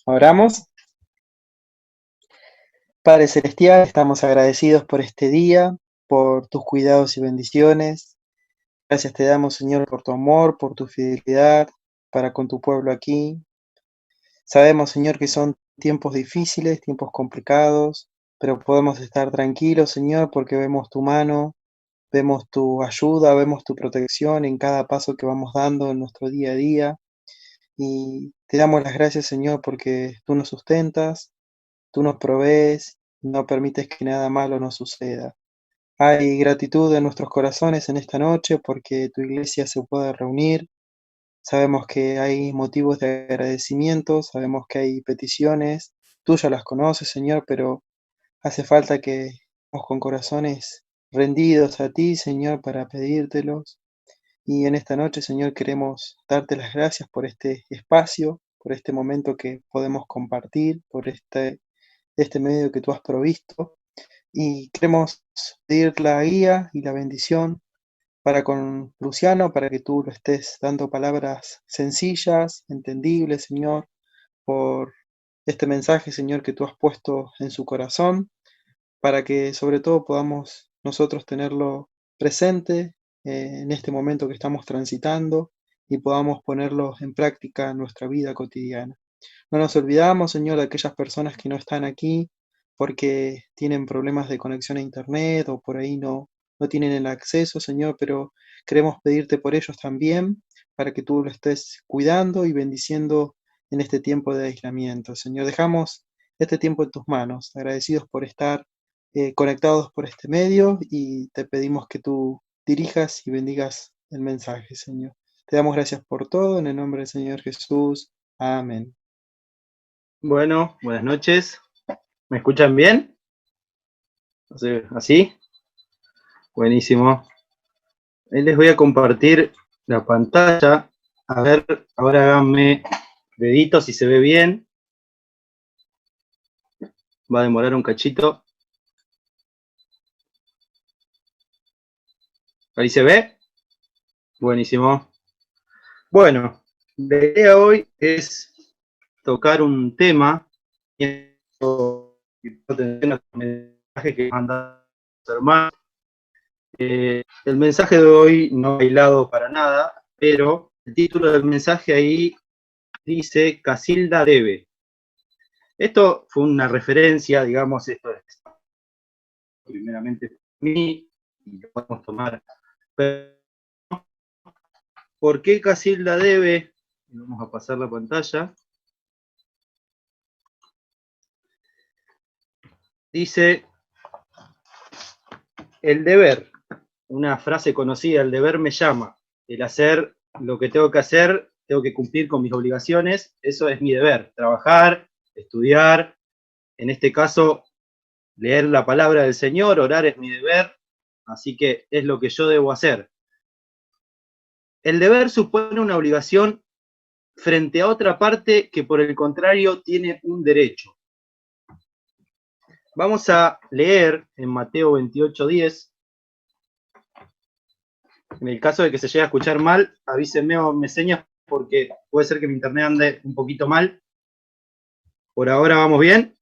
Oramos. Padre Celestial, estamos agradecidos por este día, por tus cuidados y bendiciones. Gracias te damos, Señor, por tu amor, por tu fidelidad para con tu pueblo aquí. Sabemos, Señor, que son tiempos difíciles, tiempos complicados, pero podemos estar tranquilos, Señor, porque vemos tu mano, vemos tu ayuda, vemos tu protección en cada paso que vamos dando en nuestro día a día. Y te damos las gracias, Señor, porque tú nos sustentas, tú nos provees, no permites que nada malo nos suceda. Hay gratitud en nuestros corazones en esta noche porque tu iglesia se puede reunir. Sabemos que hay motivos de agradecimiento, sabemos que hay peticiones. Tú ya las conoces, Señor, pero hace falta que estemos con corazones rendidos a ti, Señor, para pedírtelos. Y en esta noche, Señor, queremos darte las gracias por este espacio, por este momento que podemos compartir, por este medio que tú has provisto. Y queremos pedir la guía y la bendición para con Luciano, para que tú lo estés dando palabras sencillas, entendibles, Señor, por este mensaje, Señor, que tú has puesto en su corazón, para que sobre todo podamos nosotros tenerlo presente en este momento que estamos transitando y podamos ponerlo en práctica en nuestra vida cotidiana. No nos olvidamos, Señor, de aquellas personas que no están aquí porque tienen problemas de conexión a Internet o por ahí no tienen el acceso, Señor, pero queremos pedirte por ellos también, para que tú lo estés cuidando y bendiciendo en este tiempo de aislamiento. Señor, dejamos este tiempo en tus manos, agradecidos por estar conectados por este medio y te pedimos que tú dirijas y bendigas el mensaje, Señor. Te damos gracias por todo, en el nombre del Señor Jesús. Amén. Bueno, buenas noches. ¿Me escuchan bien? ¿Así? Buenísimo. Ahí les voy a compartir la pantalla. A ver, ahora háganme deditos si se ve bien. Va a demorar un cachito. ¿Ahí se ve? Buenísimo. Bueno, la idea hoy es tocar un tema que que mandan los hermanos. El mensaje de hoy no ha hilado para nada, pero el título del mensaje ahí dice Casilda debe. Esto fue una referencia, digamos, esto es primeramente para mí, y lo podemos tomar. Pero, ¿por qué Casilda debe? Vamos a pasar la pantalla. Dice, el deber, una frase conocida, el deber me llama, el hacer lo que tengo que hacer, tengo que cumplir con mis obligaciones, eso es mi deber, trabajar, estudiar, en este caso, leer la palabra del Señor, orar es mi deber, así que es lo que yo debo hacer. El deber supone una obligación frente a otra parte que por el contrario tiene un derecho. Vamos a leer en Mateo 28:10. En el caso de que se llegue a escuchar mal, avísenme o me señas porque puede ser que mi internet ande un poquito mal. Por ahora vamos bien.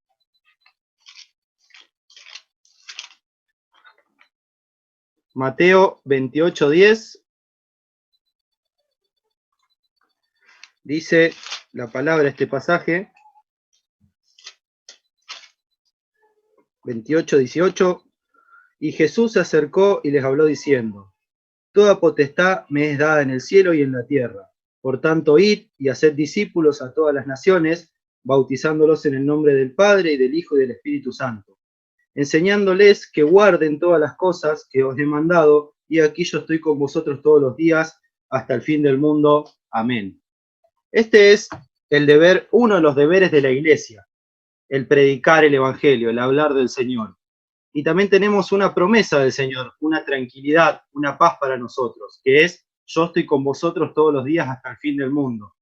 Mateo 28:10 dice la palabra, este pasaje, 28:18, y Jesús se acercó y les habló diciendo, toda potestad me es dada en el cielo y en la tierra. Por tanto, id y haced discípulos a todas las naciones, bautizándolos en el nombre del Padre y del Hijo y del Espíritu Santo, enseñándoles que guarden todas las cosas que os he mandado, y aquí yo estoy con vosotros todos los días hasta el fin del mundo. Amén. Este es el deber, uno de los deberes de la iglesia, el predicar el Evangelio, el hablar del Señor. Y también tenemos una promesa del Señor, una tranquilidad, una paz para nosotros, que es, yo estoy con vosotros todos los días hasta el fin del mundo.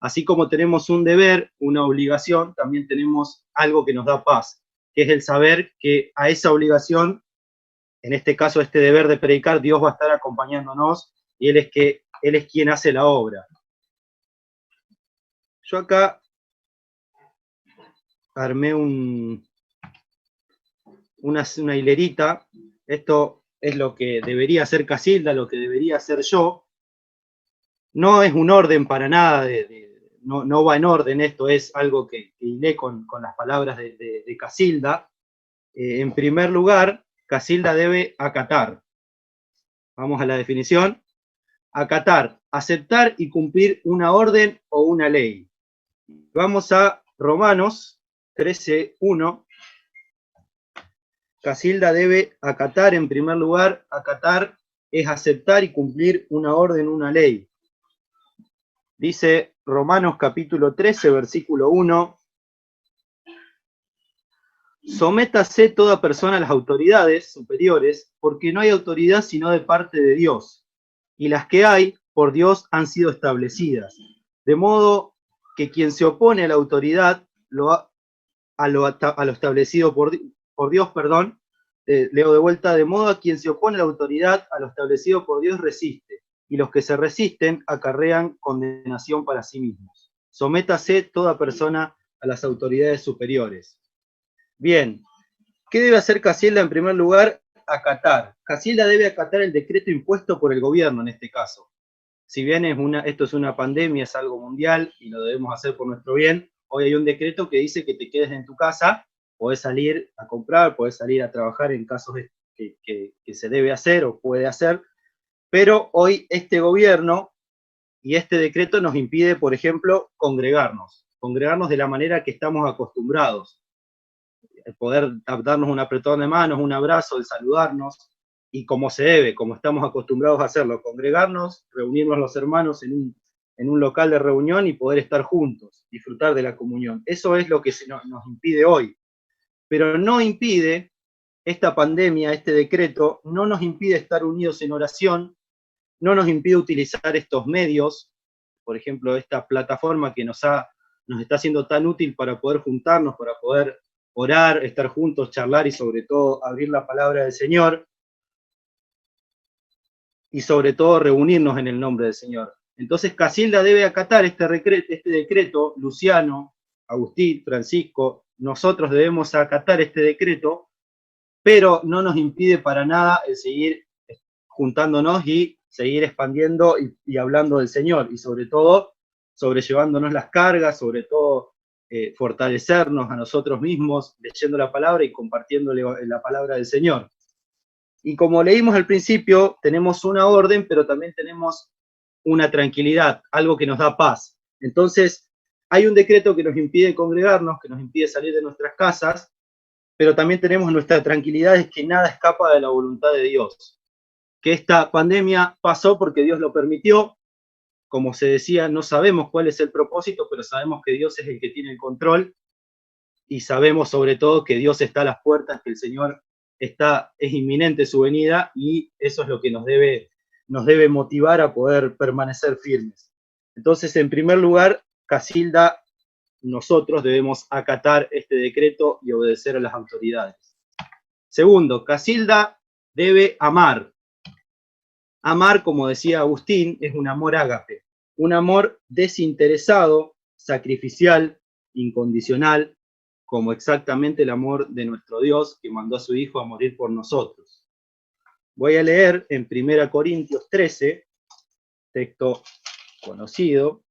Así como tenemos un deber, una obligación, también tenemos algo que nos da paz, que es el saber que a esa obligación, en este caso este deber de predicar, Dios va a estar acompañándonos y Él es quien hace la obra. Yo acá armé una hilerita. Esto es lo que debería hacer Casilda, lo que debería hacer yo. No es un orden para nada, no va en orden, esto es algo que hilé con las palabras de Casilda. En primer lugar, Casilda debe acatar. Vamos a la definición. Acatar, aceptar y cumplir una orden o una ley. Vamos a Romanos 13:1. Casilda debe acatar, en primer lugar, acatar es aceptar y cumplir una orden, una ley. Dice Romanos capítulo 13, versículo 1. Sométase toda persona a las autoridades superiores, porque no hay autoridad sino de parte de Dios, y las que hay, por Dios, han sido establecidas. De modo que quien se opone a la autoridad, a lo establecido por Dios, leo de vuelta, de modo a quien se opone a la autoridad, a lo establecido por Dios, resiste, y los que se resisten acarrean condenación para sí mismos. Sométase toda persona a las autoridades superiores. Bien, ¿qué debe hacer Casilda en primer lugar? Acatar. Casilda debe acatar el decreto impuesto por el gobierno en este caso. Si bien esto es una pandemia, es algo mundial y lo debemos hacer por nuestro bien, hoy hay un decreto que dice que te quedes en tu casa, podés salir a comprar, podés salir a trabajar en casos que se debe hacer o puede hacer, pero hoy este gobierno y este decreto nos impide, por ejemplo, congregarnos de la manera que estamos acostumbrados. El poder darnos un apretón de manos, un abrazo, el saludarnos, y como se debe, como estamos acostumbrados a hacerlo, congregarnos, reunirnos los hermanos en un local de reunión y poder estar juntos, disfrutar de la comunión. Eso es lo que nos impide hoy. Pero no impide, esta pandemia, este decreto, no nos impide estar unidos en oración, no nos impide utilizar estos medios, por ejemplo, esta plataforma que nos está haciendo tan útil para poder juntarnos, para poder orar, estar juntos, charlar y sobre todo abrir la palabra del Señor y sobre todo reunirnos en el nombre del Señor. Entonces Casilda debe acatar este decreto, Luciano, Agustín, Francisco, nosotros debemos acatar este decreto, pero no nos impide para nada el seguir juntándonos y seguir expandiendo y hablando del Señor, y sobre todo sobrellevándonos las cargas, sobre todo fortalecernos a nosotros mismos, leyendo la palabra y compartiéndole la palabra del Señor. Y como leímos al principio, tenemos una orden, pero también tenemos una tranquilidad, algo que nos da paz. Entonces, hay un decreto que nos impide congregarnos, que nos impide salir de nuestras casas, pero también tenemos nuestra tranquilidad, es que nada escapa de la voluntad de Dios. Que esta pandemia pasó porque Dios lo permitió. Como se decía, no sabemos cuál es el propósito, pero sabemos que Dios es el que tiene el control y sabemos sobre todo que Dios está a las puertas, que el Señor es inminente su venida, y eso es lo que nos debe motivar a poder permanecer firmes. Entonces, en primer lugar, Casilda, nosotros debemos acatar este decreto y obedecer a las autoridades. Segundo, Casilda debe amar. Amar, como decía Agustín, es un amor ágape, un amor desinteresado, sacrificial, incondicional, como exactamente el amor de nuestro Dios que mandó a su Hijo a morir por nosotros. Voy a leer en 1 Corintios 13, texto conocido,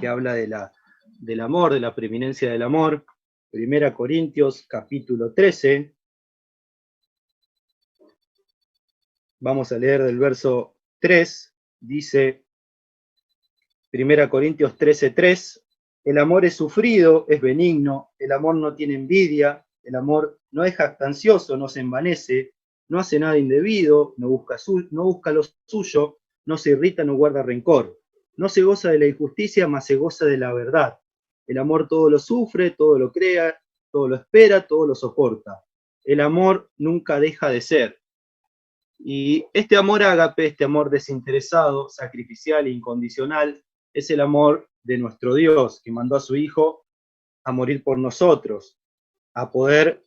que habla del amor, de la preeminencia del amor. 1 Corintios capítulo 13. Vamos a leer del verso 3, dice 1 Corintios 13:3, el amor es sufrido, es benigno, el amor no tiene envidia, el amor no es jactancioso, no se envanece, no hace nada indebido, no busca lo suyo, no se irrita, no guarda rencor, no se goza de la injusticia, mas se goza de la verdad. El amor todo lo sufre, todo lo crea, todo lo espera, todo lo soporta. El amor nunca deja de ser. Y este amor ágape, este amor desinteresado, sacrificial e incondicional, es el amor de nuestro Dios, que mandó a su Hijo a morir por nosotros, a poder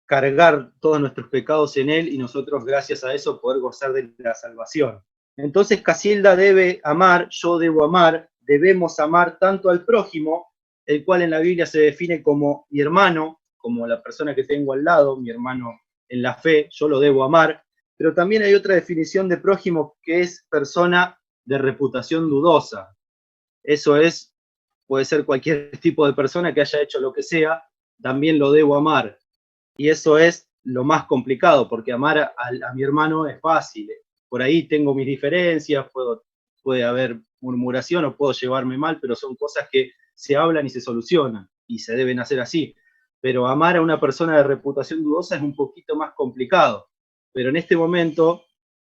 cargar todos nuestros pecados en Él y nosotros, gracias a eso, poder gozar de la salvación. Entonces Casilda debe amar, yo debo amar, debemos amar tanto al prójimo, el cual en la Biblia se define como mi hermano, como la persona que tengo al lado, mi hermano en la fe, yo lo debo amar, pero también hay otra definición de prójimo que es persona de reputación dudosa. Eso es, puede ser cualquier tipo de persona que haya hecho lo que sea, también lo debo amar. Y eso es lo más complicado, porque amar a mi hermano es fácil. Por ahí tengo mis diferencias, puede haber murmuración o puedo llevarme mal, pero son cosas que se hablan y se solucionan y se deben hacer así. Pero amar a una persona de reputación dudosa es un poquito más complicado. Pero en este momento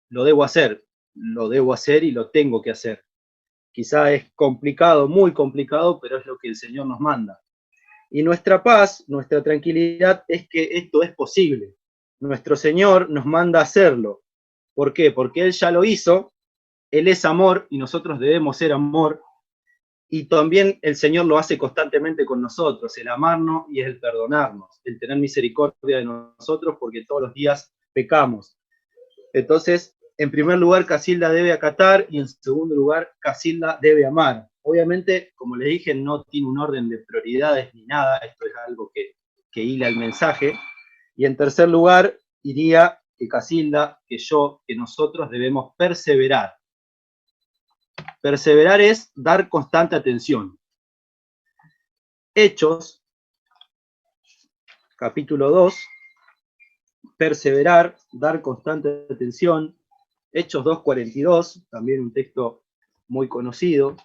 lo debo hacer y lo tengo que hacer. Quizá es complicado, muy complicado, pero es lo que el Señor nos manda. Y nuestra paz, nuestra tranquilidad es que esto es posible. Nuestro Señor nos manda a hacerlo. ¿Por qué? Porque Él ya lo hizo, Él es amor y nosotros debemos ser amor. Y también el Señor lo hace constantemente con nosotros, el amarnos y el perdonarnos, el tener misericordia de nosotros porque todos los días pecamos. Entonces, en primer lugar, Casilda debe acatar y en segundo lugar, Casilda debe amar. Obviamente, como les dije, no tiene un orden de prioridades ni nada, esto es algo que hila el mensaje. Y en tercer lugar, diría que Casilda, que yo, que nosotros debemos perseverar. Perseverar es dar constante atención. Hechos, capítulo 2, perseverar, dar constante atención. Hechos 2:42, también un texto muy conocido.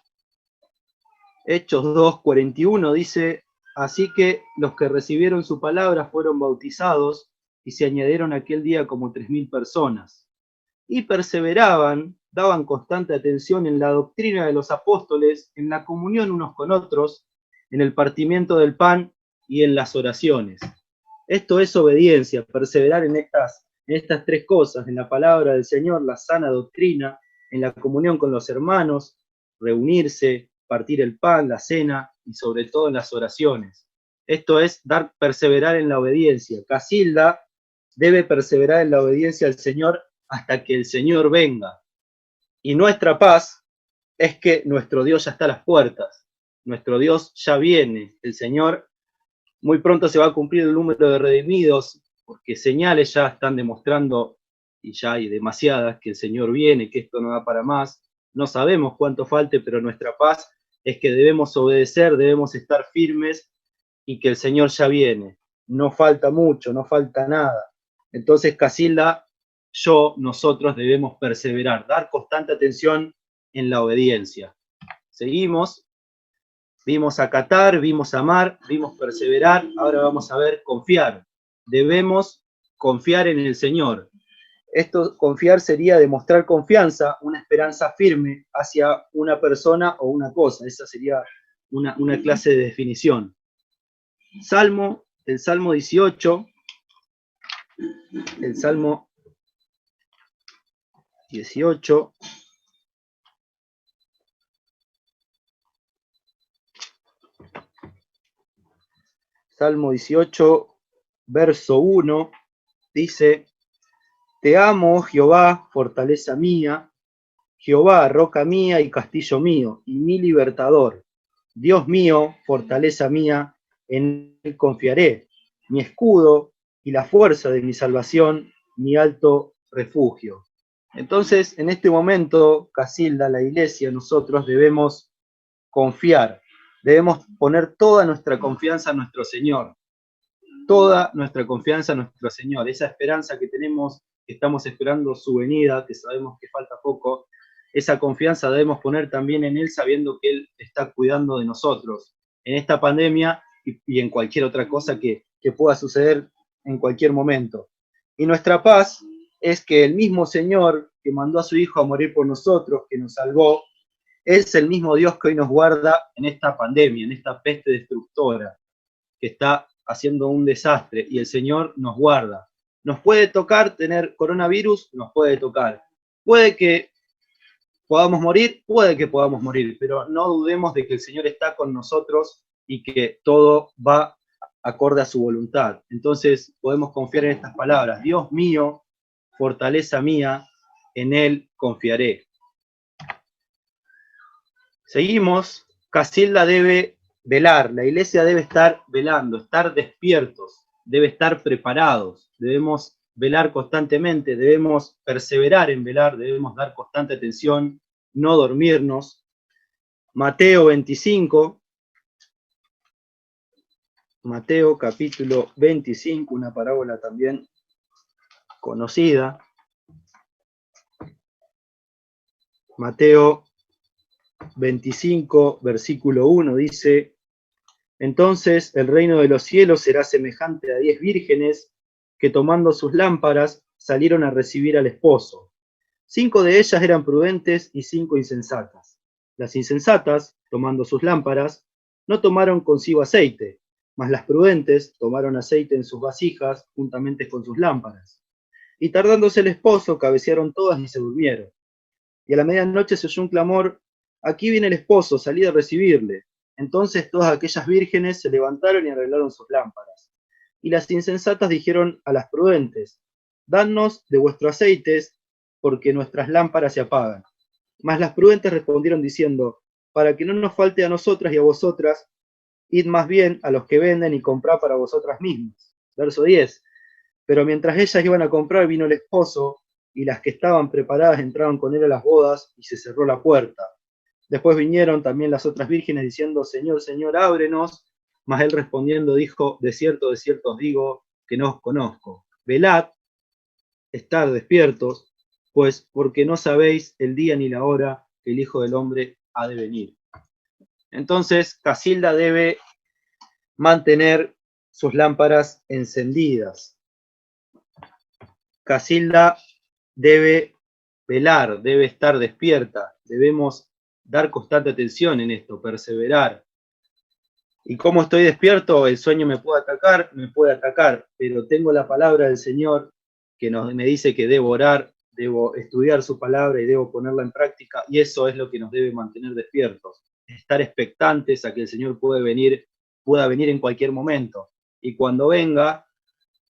Hechos 2:41 dice, así que los que recibieron su palabra fueron bautizados y se añadieron aquel día como 3.000 personas. Y perseveraban, daban constante atención en la doctrina de los apóstoles, en la comunión unos con otros, en el partimiento del pan y en las oraciones. Esto es obediencia, perseverar en estas tres cosas, en la palabra del Señor, la sana doctrina, en la comunión con los hermanos, reunirse, partir el pan, la cena y sobre todo en las oraciones. Esto es perseverar en la obediencia. Casilda debe perseverar en la obediencia al Señor hasta que el Señor venga. Y nuestra paz es que nuestro Dios ya está a las puertas. Nuestro Dios ya viene. El Señor muy pronto se va a cumplir el número de redimidos, porque señales ya están demostrando, y ya hay demasiadas, que el Señor viene, que esto no da para más. No sabemos cuánto falte, pero nuestra paz es que debemos obedecer, debemos estar firmes y que el Señor ya viene. No falta mucho, no falta nada. Entonces, Casilda, nosotros debemos perseverar, dar constante atención en la obediencia. Seguimos. Vimos acatar, vimos amar, vimos perseverar, ahora vamos a ver confiar. Debemos confiar en el Señor. Esto, confiar sería demostrar confianza, una esperanza firme hacia una persona o una cosa. Esa sería una clase de definición. El Salmo 18, el Salmo 18, Salmo 18, verso 1, dice, te amo, Jehová, fortaleza mía, Jehová, roca mía y castillo mío, y mi libertador. Dios mío, fortaleza mía, en él confiaré, mi escudo y la fuerza de mi salvación, mi alto refugio. Entonces, en este momento, Casilda, la iglesia, nosotros debemos confiar, debemos poner toda nuestra confianza en nuestro Señor, toda nuestra confianza en nuestro Señor, esa esperanza que tenemos, que estamos esperando su venida, que sabemos que falta poco, esa confianza debemos poner también en Él, sabiendo que Él está cuidando de nosotros en esta pandemia y en cualquier otra cosa que pueda suceder en cualquier momento. Y nuestra paz es que el mismo Señor que mandó a su Hijo a morir por nosotros, que nos salvó, es el mismo Dios que hoy nos guarda en esta pandemia, en esta peste destructora que está haciendo un desastre, y el Señor nos guarda. Nos puede tocar tener coronavirus, nos puede tocar. Puede que podamos morir, pero no dudemos de que el Señor está con nosotros y que todo va acorde a su voluntad. Entonces podemos confiar en estas palabras. Dios mío, fortaleza mía, en Él confiaré. Seguimos. Casilda debe Velar, la iglesia debe estar velando, estar despiertos, debe estar preparados, debemos velar constantemente, debemos perseverar en velar, debemos dar constante atención, no dormirnos. Mateo 25, Mateo capítulo 25, una parábola también conocida. Mateo 25, versículo 1 dice: entonces el reino de los cielos será semejante a 10 vírgenes que tomando sus lámparas salieron a recibir al esposo. 5 de ellas eran prudentes y 5 insensatas. Las insensatas, tomando sus lámparas, no tomaron consigo aceite, mas las prudentes tomaron aceite en sus vasijas juntamente con sus lámparas. Y tardándose el esposo, cabecearon todas y se durmieron. Y a la medianoche se oyó un clamor: aquí viene el esposo, salid a recibirle. Entonces todas aquellas vírgenes se levantaron y arreglaron sus lámparas. Y las insensatas dijeron a las prudentes: dadnos de vuestro aceite, porque nuestras lámparas se apagan. Mas las prudentes respondieron diciendo: para que no nos falte a nosotras y a vosotras, id más bien a los que venden y comprad para vosotras mismas. Verso 10. Pero mientras ellas iban a comprar, vino el esposo, y las que estaban preparadas entraron con él a las bodas, y se cerró la puerta. Después vinieron también las otras vírgenes diciendo: Señor, Señor, ábrenos. Mas él respondiendo dijo: de cierto os digo, que no os conozco. Velad, estad despiertos, pues porque no sabéis el día ni la hora que el Hijo del Hombre ha de venir. Entonces, Casilda debe mantener sus lámparas encendidas. Casilda debe velar, debe estar despierta, debemos dar constante atención en esto, perseverar. ¿Y cómo estoy despierto? El sueño me puede atacar, pero tengo la palabra del Señor que me dice que debo orar, debo estudiar su palabra y debo ponerla en práctica, y eso es lo que nos debe mantener despiertos, estar expectantes a que el Señor pueda venir en cualquier momento. Y cuando venga,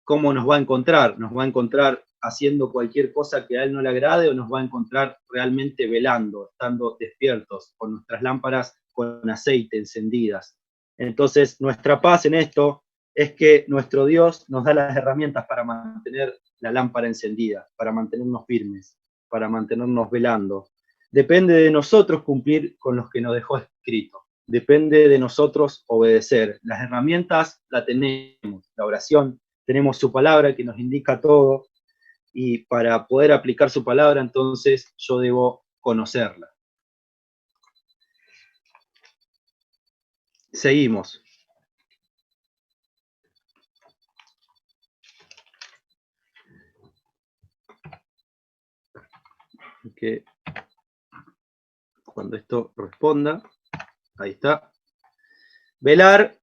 ¿cómo nos va a encontrar? ¿Nos va a encontrar haciendo cualquier cosa que a Él no le agrade, o nos va a encontrar realmente velando, estando despiertos, con nuestras lámparas con aceite encendidas? Entonces, nuestra paz en esto es que nuestro Dios nos da las herramientas para mantener la lámpara encendida, para mantenernos firmes, para mantenernos velando. Depende de nosotros cumplir con los que nos dejó escrito. Depende de nosotros obedecer. Las herramientas las tenemos, la oración, tenemos su palabra que nos indica todo, y para poder aplicar su palabra, entonces yo debo conocerla. Seguimos. Que cuando esto responda, ahí está. Velar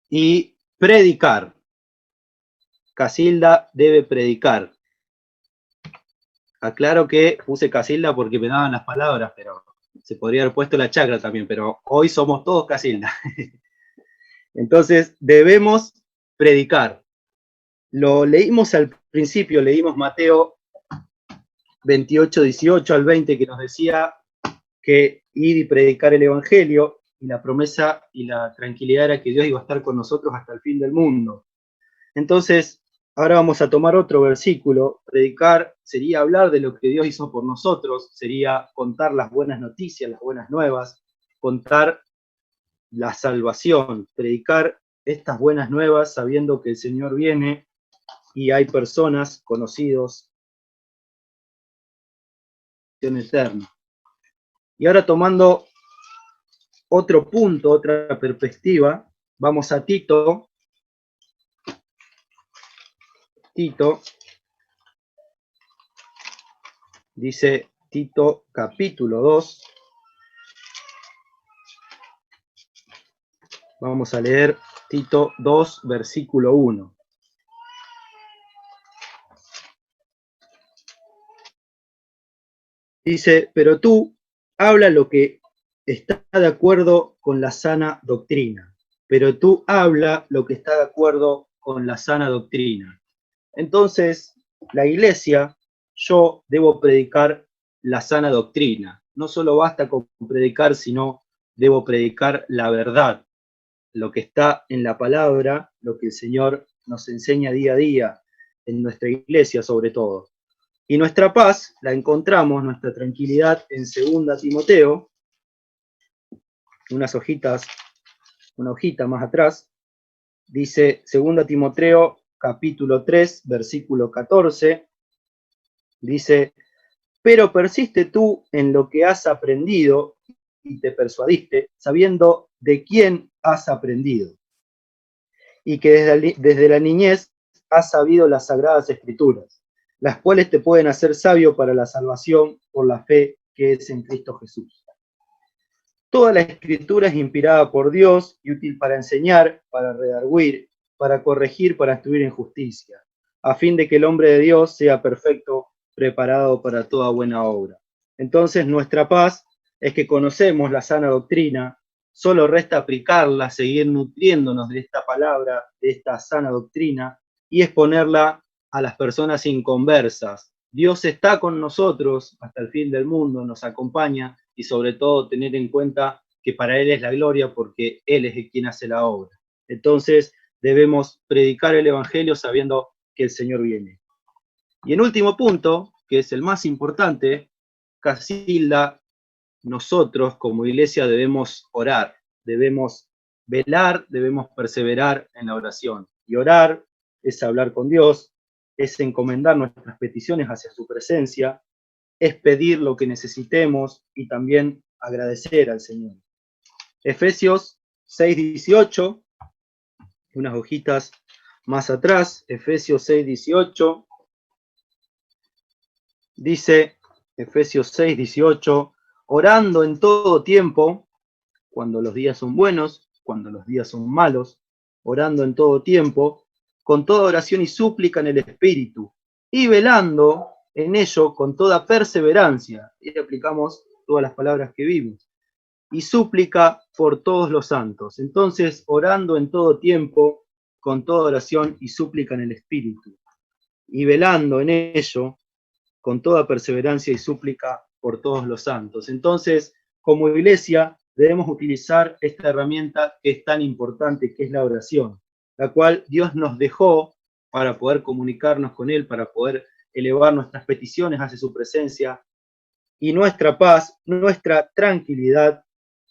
y predicar. Casilda debe predicar. Aclaro que puse Casilda porque me daban las palabras, pero se podría haber puesto la chacra también, pero hoy somos todos Casilda. Entonces, debemos predicar. Lo leímos al principio, leímos Mateo 28, 18 al 20, que nos decía que ir y predicar el Evangelio, y la promesa y la tranquilidad era que Dios iba a estar con nosotros hasta el fin del mundo. Entonces, ahora vamos a tomar otro versículo. Predicar sería hablar de lo que Dios hizo por nosotros, sería contar las buenas noticias, las buenas nuevas, contar la salvación, predicar estas buenas nuevas sabiendo que el Señor viene y hay personas, conocidos, en eterna. Y ahora, tomando otro punto, otra perspectiva, vamos a Tito. Tito, dice Tito capítulo 2. Vamos a leer Tito 2, versículo 1. Dice: pero tú habla lo que está de acuerdo con la sana doctrina. Pero tú habla lo que está de acuerdo con la sana doctrina. Entonces, la iglesia, yo debo predicar la sana doctrina. No solo basta con predicar, sino debo predicar la verdad. lo que está en la palabra, lo que el Señor nos enseña día a día, en nuestra iglesia sobre todo. Y nuestra paz la encontramos, nuestra tranquilidad, en 2 Timoteo, unas hojitas, una hojita más atrás, dice 2 Timoteo capítulo 3, versículo 14, dice: pero persiste tú en lo que has aprendido y te persuadiste, sabiendo de quién has aprendido, y que desde la niñez has sabido las sagradas escrituras, las cuales te pueden hacer sabio para la salvación por la fe que es en Cristo Jesús. Toda la escritura es inspirada por Dios y útil para enseñar, para redarguir, para corregir, para instruir en justicia, a fin de que el hombre de Dios sea perfecto, preparado para toda buena obra. Entonces nuestra paz es que conocemos la sana doctrina, solo resta aplicarla, seguir nutriéndonos de esta palabra, de esta sana doctrina, y exponerla a las personas inconversas. Dios está con nosotros hasta el fin del mundo, nos acompaña, y sobre todo tener en cuenta que para Él es la gloria porque Él es el quien hace la obra. Entonces debemos predicar el Evangelio sabiendo que el Señor viene. Y el último punto, que es el más importante, Casilda, nosotros como iglesia debemos orar, debemos velar, debemos perseverar en la oración. Y orar es hablar con Dios, es encomendar nuestras peticiones hacia su presencia, es pedir lo que necesitemos y también agradecer al Señor. Efesios 6:18, unas hojitas más atrás, Efesios 6:18, dice Efesios 6:18, orando en todo tiempo, cuando los días son buenos, cuando los días son malos, orando en todo tiempo, con toda oración y súplica en el Espíritu, y velando en ello con toda perseverancia. Y aplicamos todas las palabras que vimos. Y súplica por todos los santos. Entonces, orando en todo tiempo, con toda oración y súplica en el Espíritu. Y velando en ello con toda perseverancia y súplica por todos los santos. Entonces, como iglesia, debemos utilizar esta herramienta que es tan importante, que es la oración, la cual Dios nos dejó para poder comunicarnos con Él, para poder elevar nuestras peticiones hacia su presencia. Y nuestra paz, nuestra tranquilidad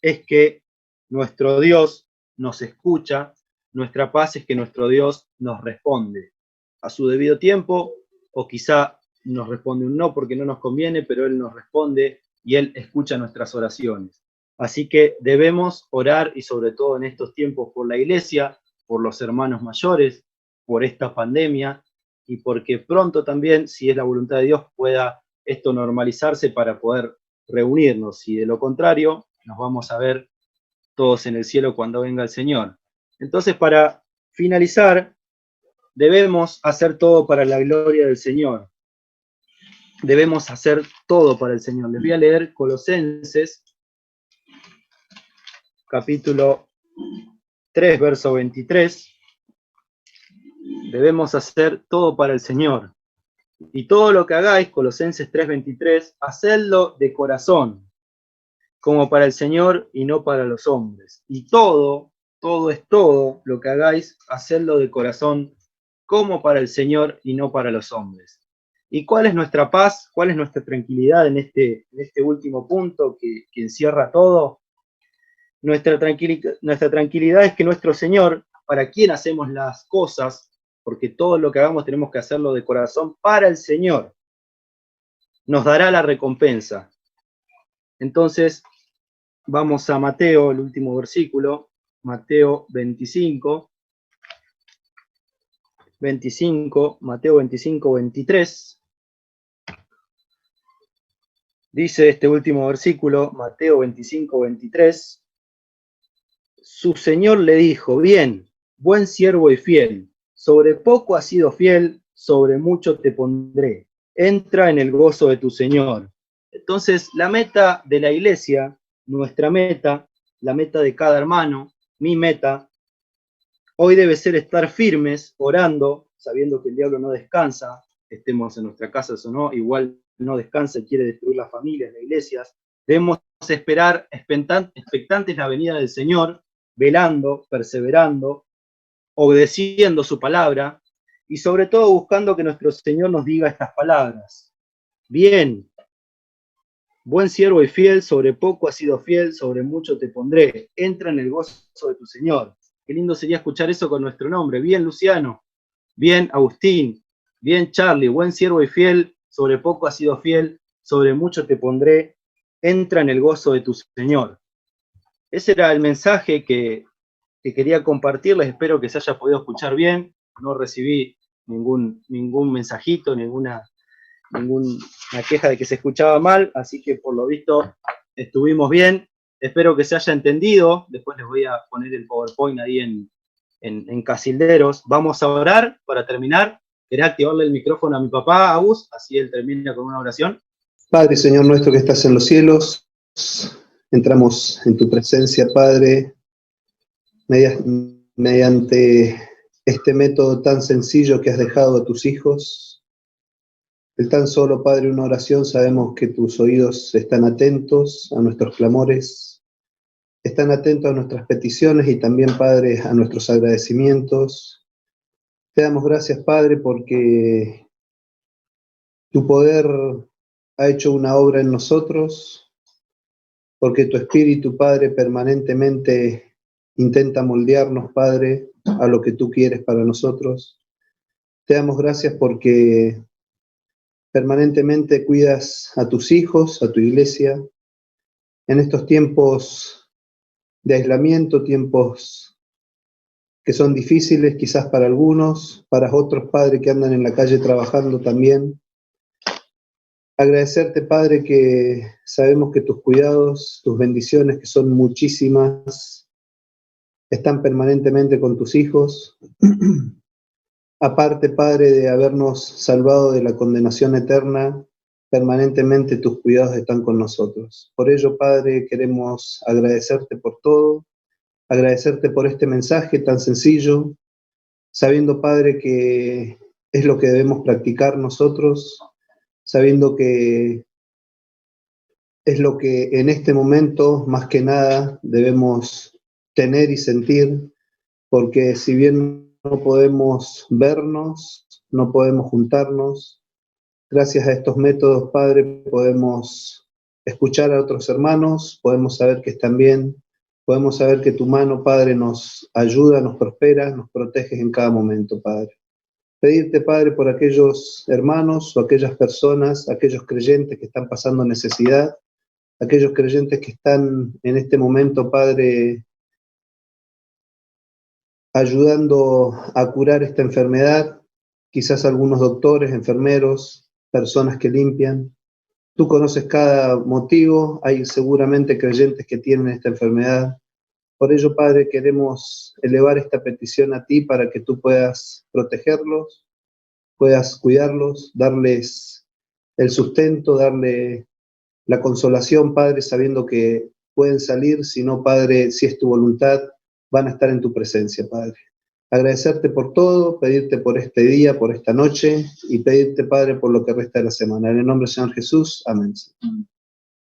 es que nuestro Dios nos escucha, nuestra paz es que nuestro Dios nos responde a su debido tiempo, o quizá nos responde un no porque no nos conviene, pero Él nos responde y Él escucha nuestras oraciones. Así que debemos orar, y sobre todo en estos tiempos, por la iglesia, por los hermanos mayores, por esta pandemia, y porque pronto también, si es la voluntad de Dios, pueda esto normalizarse para poder reunirnos, y de lo contrario, nos vamos a ver todos en el cielo cuando venga el Señor. Entonces, para finalizar, debemos hacer todo para la gloria del Señor. Debemos hacer todo para el Señor. Les voy a leer Colosenses, capítulo 3, verso 23. Debemos hacer todo para el Señor. Y todo lo que hagáis, Colosenses 3:23, hacedlo de corazón, como para el Señor y no para los hombres. Y todo es todo lo que hagáis, hacedlo de corazón, como para el Señor y no para los hombres. ¿Y cuál es nuestra paz? ¿Cuál es nuestra tranquilidad en este último punto que encierra todo? Nuestra tranquilidad es que nuestro Señor, para quien hacemos las cosas, porque todo lo que hagamos tenemos que hacerlo de corazón para el Señor, nos dará la recompensa. Entonces, vamos a Mateo, el último versículo, Mateo 25, Mateo 25, 23. Dice este último versículo, Mateo 25, 23. Su Señor le dijo: bien, buen siervo y fiel, sobre poco has sido fiel, sobre mucho te pondré. Entra en el gozo de tu Señor. Entonces, la meta de la iglesia, nuestra meta, la meta de cada hermano, mi meta, hoy debe ser estar firmes, orando, sabiendo que el diablo no descansa, estemos en nuestras casas o no, igual no descansa y quiere destruir las familias, las iglesias. Debemos esperar expectantes la venida del Señor, velando, perseverando, obedeciendo su palabra y sobre todo buscando que nuestro Señor nos diga estas palabras. Bien, buen siervo y fiel, sobre poco has sido fiel, sobre mucho te pondré. Entra en el gozo de tu Señor. Qué lindo sería escuchar eso con nuestro nombre. Bien, Luciano. Bien, Agustín. Bien, Charlie. Buen siervo y fiel, sobre poco has sido fiel, sobre mucho te pondré. Entra en el gozo de tu Señor. Ese era el mensaje que quería compartirles. Espero que se haya podido escuchar bien. No recibí ningún mensajito, ninguna queja de que se escuchaba mal, así que por lo visto estuvimos bien. Espero que se haya entendido. Después les voy a poner el PowerPoint ahí en Casilderos. Vamos a orar para terminar. Quería activarle el micrófono a mi papá, Agus, así él termina con una oración. Padre, Señor nuestro que estás en los cielos, entramos en tu presencia, Padre, mediante este método tan sencillo que has dejado a tus hijos. El tan solo, Padre, una oración, sabemos que tus oídos están atentos a nuestros clamores, están atentos a nuestras peticiones y también, Padre, a nuestros agradecimientos. Te damos gracias, Padre, porque tu poder ha hecho una obra en nosotros, porque tu Espíritu, Padre, permanentemente intenta moldearnos, Padre, a lo que tú quieres para nosotros. Te damos gracias porque permanentemente cuidas a tus hijos, a tu iglesia, en estos tiempos de aislamiento, tiempos que son difíciles quizás para algunos, para otros, Padre, que andan en la calle trabajando también. Agradecerte, Padre, que sabemos que tus cuidados, tus bendiciones, que son muchísimas, están permanentemente con tus hijos. Aparte, Padre, de habernos salvado de la condenación eterna, permanentemente tus cuidados están con nosotros. Por ello, Padre, queremos agradecerte por todo, agradecerte por este mensaje tan sencillo, sabiendo, Padre, que es lo que debemos practicar nosotros, sabiendo que es lo que en este momento, más que nada, debemos tener y sentir, porque si bien no podemos vernos, no podemos juntarnos, gracias a estos métodos, Padre, podemos escuchar a otros hermanos, podemos saber que están bien, podemos saber que tu mano, Padre, nos ayuda, nos prospera, nos proteges en cada momento, Padre. Pedirte, Padre, por aquellos hermanos o aquellas personas, aquellos creyentes que están pasando necesidad, aquellos creyentes que están en este momento, Padre, ayudando a curar esta enfermedad, quizás algunos doctores, enfermeros, personas que limpian. Tú conoces cada motivo, hay seguramente creyentes que tienen esta enfermedad. Por ello, Padre, queremos elevar esta petición a ti para que tú puedas protegerlos, puedas cuidarlos, darles el sustento, darle la consolación, Padre, sabiendo que pueden salir, si no, Padre, si es tu voluntad, van a estar en tu presencia, Padre. Agradecerte por todo, pedirte por este día, por esta noche, y pedirte, Padre, por lo que resta de la semana. En el nombre del Señor Jesús, amén.